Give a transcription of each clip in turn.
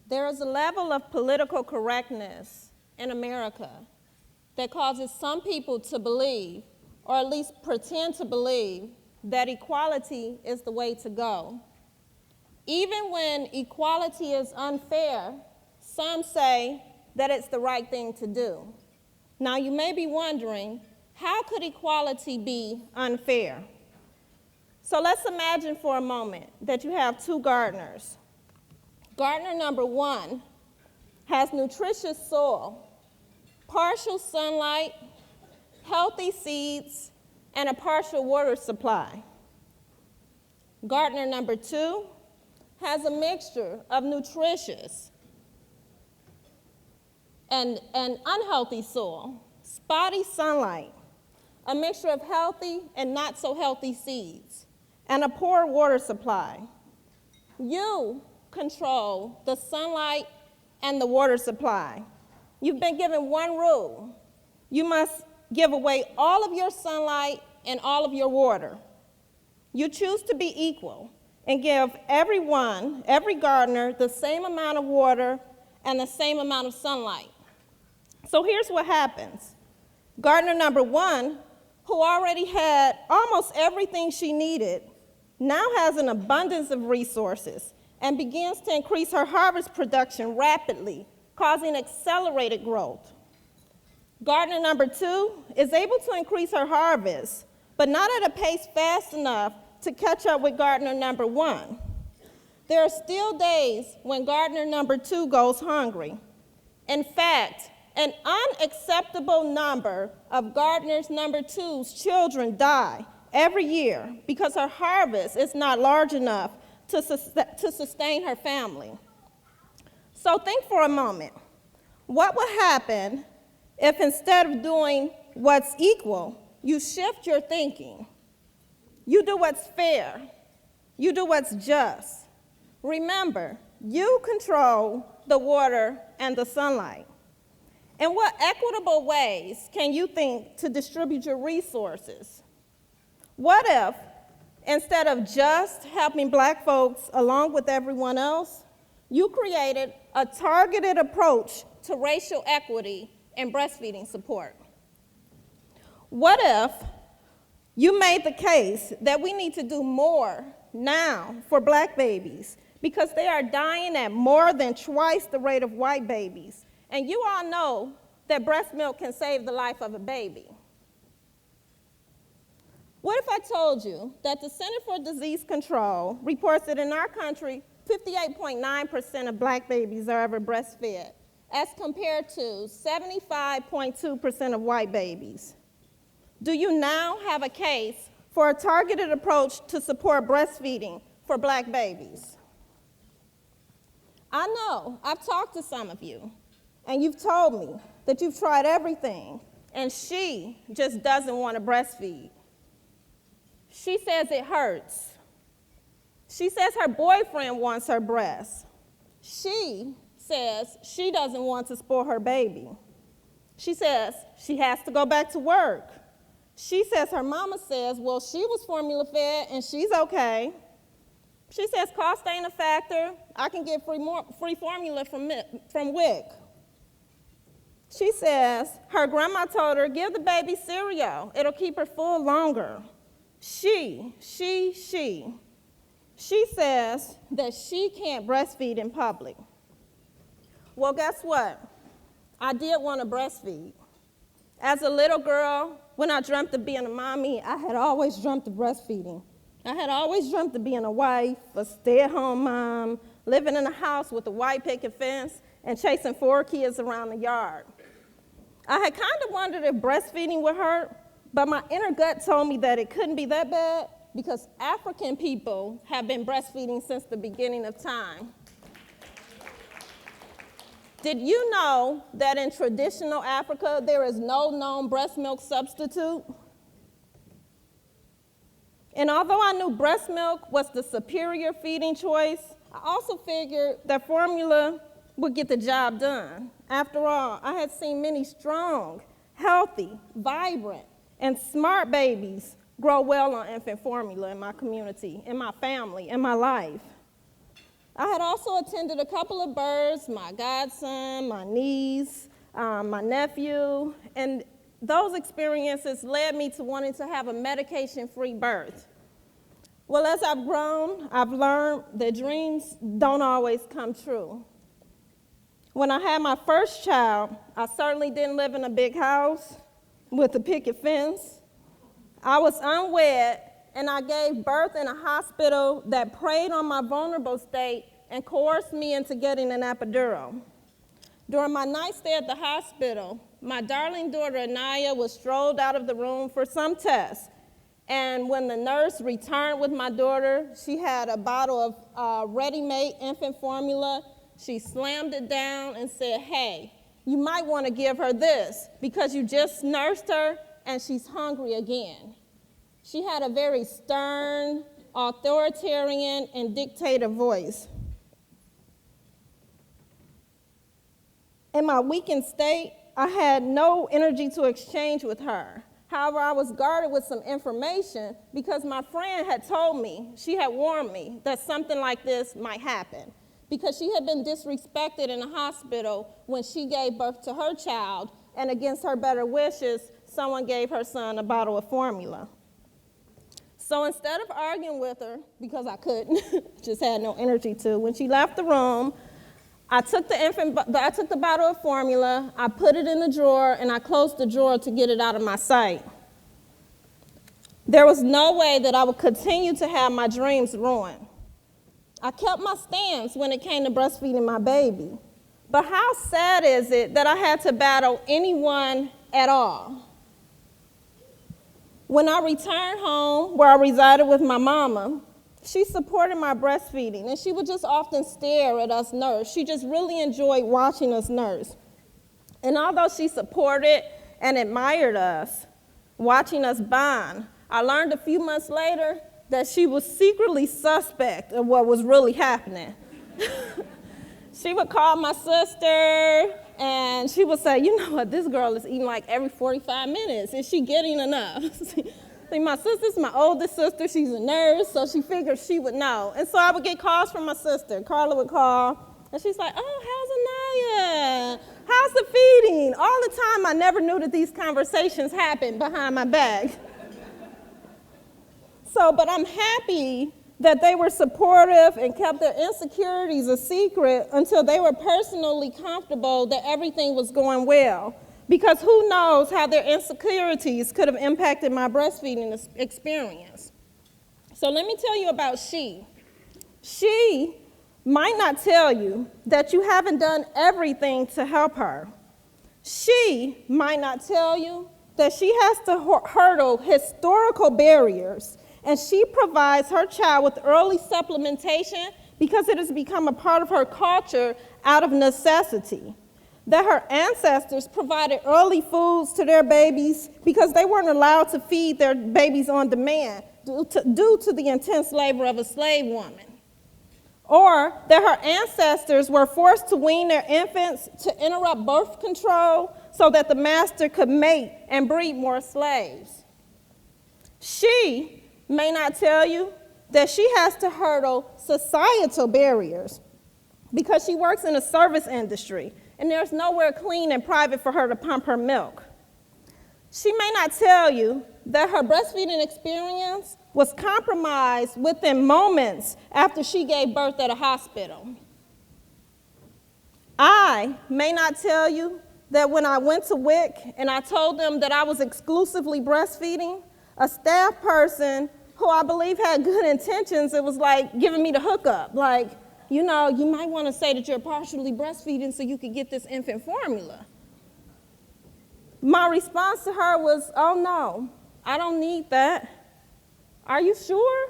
There is a level of political correctness in America that causes some people to believe, or at least pretend to believe, that equality is the way to go. Even when equality is unfair, some say that it's the right thing to do. Now, you may be wondering, how could equality be unfair? So let's imagine for a moment that you have two gardeners. Gardener number one has nutritious soil, partial sunlight, healthy seeds, and a partial water supply. Gardener number two has a mixture of nutritious and unhealthy soil, spotty sunlight, a mixture of healthy and not so healthy seeds, and a poor water supply. You control the sunlight and the water supply. You've been given one rule. You must give away all of your sunlight and all of your water. You choose to be equal and give everyone, every gardener, the same amount of water and the same amount of sunlight. So here's what happens. Gardener number one, who already had almost everything she needed, now has an abundance of resources and begins to increase her harvest production rapidly, causing accelerated growth. Gardener number two is able to increase her harvest, but not at a pace fast enough to catch up with gardener number one. There are still days when gardener number two goes hungry. In fact, an unacceptable number of gardeners number two's children die every year because her harvest is not large enough to sustain her family. So think for a moment. What would happen if instead of doing what's equal, you shift your thinking? You do what's fair. You do what's just. Remember, you control the water and the sunlight. In what equitable ways can you think to distribute your resources? What if, instead of just helping black folks along with everyone else, you created a targeted approach to racial equity and breastfeeding support? What if you made the case that we need to do more now for black babies because they are dying at more than twice the rate of white babies? And you all know that breast milk can save the life of a baby. What if I told you that the Center for Disease Control reports that in our country, 58.9% of black babies are ever breastfed, as compared to 75.2% of white babies? Do you now have a case for a targeted approach to support breastfeeding for black babies? I know, I've talked to some of you, and you've told me that you've tried everything, and she just doesn't want to breastfeed. She says it hurts. She says her boyfriend wants her breast. She says she doesn't want to spoil her baby. She says she has to go back to work. She says her mama says, well, she was formula fed and she's okay. She says cost ain't a factor. I can get free formula from WIC. She says her grandma told her, give the baby cereal. It'll keep her full longer. She says that she can't breastfeed in public. Well, guess what? I did want to breastfeed. As a little girl, when I dreamt of being a mommy, I had always dreamt of breastfeeding. I had always dreamt of being a wife, a stay-at-home mom, living in a house with a white picket fence, and chasing 4 kids around the yard. I had kind of wondered if breastfeeding would hurt, but my inner gut told me that it couldn't be that bad because African people have been breastfeeding since the beginning of time. Did you know that in traditional Africa, there is no known breast milk substitute? And although I knew breast milk was the superior feeding choice, I also figured that formula would get the job done. After all, I had seen many strong, healthy, vibrant, and smart babies grow well on infant formula in my community, in my family, in my life. I had also attended a couple of births, my godson, my niece, my nephew, and those experiences led me to wanting to have a medication-free birth. Well, as I've grown, I've learned that dreams don't always come true. When I had my first child, I certainly didn't live in a big house with a picket fence. I was unwed, and I gave birth in a hospital that preyed on my vulnerable state and coerced me into getting an epidural. During my night stay at the hospital, my darling daughter, Anaya, was strolled out of the room for some tests. And when the nurse returned with my daughter, she had a bottle of ready-made infant formula. She slammed it down and said, "Hey, you might want to give her this because you just nursed her and she's hungry again." She had a very stern, authoritarian, and dictative voice. In my weakened state, I had no energy to exchange with her. However, I was guarded with some information because my friend had told me, she had warned me that something like this might happen because she had been disrespected in a hospital when she gave birth to her child, and against her better wishes, someone gave her son a bottle of formula. So instead of arguing with her, because I couldn't, just had no energy to, when she left the room, I took the bottle of formula, I put it in the drawer, and I closed the drawer to get it out of my sight. There was no way that I would continue to have my dreams ruined. I kept my stance when it came to breastfeeding my baby. But how sad is it that I had to battle anyone at all? When I returned home, where I resided with my mama, she supported my breastfeeding, and she would just often stare at us nurse. She just really enjoyed watching us nurse. And although she supported and admired us, watching us bond, I learned a few months later that she was secretly suspect of what was really happening. She would call my sister, and she would say, "You know what, this girl is eating like every 45 minutes. Is she getting enough?" See, my sister's my oldest sister. She's a nurse, so she figured she would know. And so I would get calls from my sister. Carla would call, and she's like, "Oh, how's Anaya? How's the feeding?" All the time, I never knew that these conversations happened behind my back. But I'm happy that they were supportive and kept their insecurities a secret until they were personally comfortable that everything was going well. Because who knows how their insecurities could have impacted my breastfeeding experience. So let me tell you about she. She might not tell you that you haven't done everything to help her. She might not tell you that she has to hurdle historical barriers, and she provides her child with early supplementation because it has become a part of her culture out of necessity. That her ancestors provided early foods to their babies because they weren't allowed to feed their babies on demand due to the intense labor of a slave woman. Or that her ancestors were forced to wean their infants to interrupt birth control so that the master could mate and breed more slaves. She may not tell you that she has to hurdle societal barriers because she works in a service industry and there's nowhere clean and private for her to pump her milk. She may not tell you that her breastfeeding experience was compromised within moments after she gave birth at a hospital. I may not tell you that when I went to WIC and I told them that I was exclusively breastfeeding, a staff person who I believe had good intentions, it was like giving me the hookup, like, you know, you might want to say that you're partially breastfeeding so you could get this infant formula. My response to her was, "Oh no, I don't need that." "Are you sure?"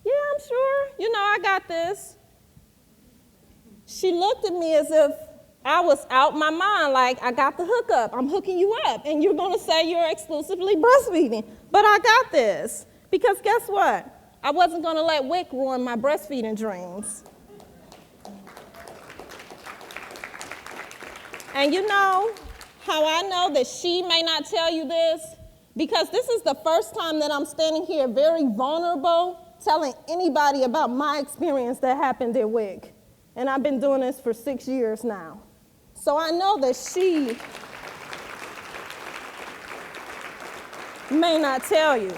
"Yeah, I'm sure. You know, I got this." She looked at me as if I was out my mind, like, "I got the hookup. I'm hooking you up, and you're going to say you're exclusively breastfeeding. But I got this." Because guess what? I wasn't going to let WIC ruin my breastfeeding dreams. And you know how I know that she may not tell you this? Because this is the first time that I'm standing here very vulnerable telling anybody about my experience that happened at WIC. And I've been doing this for 6 years now. So I know that she may not tell you.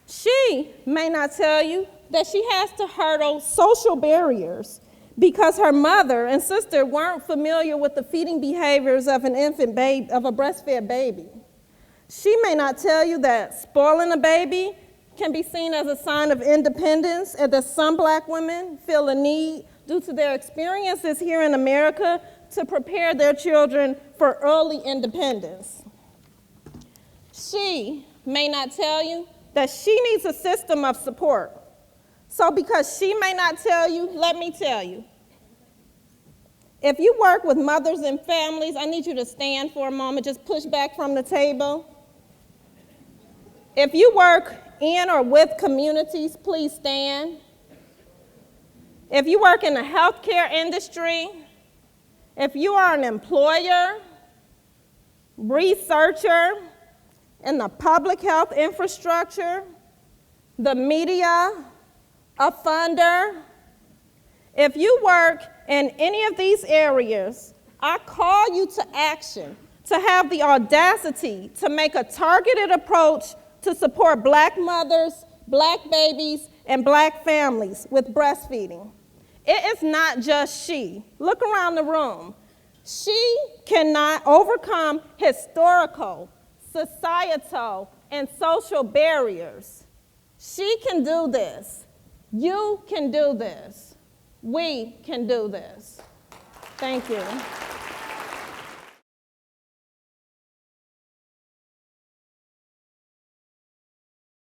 She may not tell you that she has to hurdle social barriers because her mother and sister weren't familiar with the feeding behaviors of an infant baby, of a breastfed baby. She may not tell you that spoiling a baby can be seen as a sign of independence and that some Black women feel a need due to their experiences here in America to prepare their children for early independence. She may not tell you that she needs a system of support. So because she may not tell you, let me tell you. If you work with mothers and families, I need you to stand for a moment, just push back from the table. If you work in or with communities, please stand. If you work in the healthcare industry, if you are an employer, researcher, in the public health infrastructure, the media, a funder, if you work in any of these areas, I call you to action, to have the audacity to make a targeted approach to support Black mothers, Black babies, and Black families with breastfeeding. It is not just she. Look around the room. She cannot overcome historical, societal, and social barriers. She can do this. You can do this. We can do this. Thank you.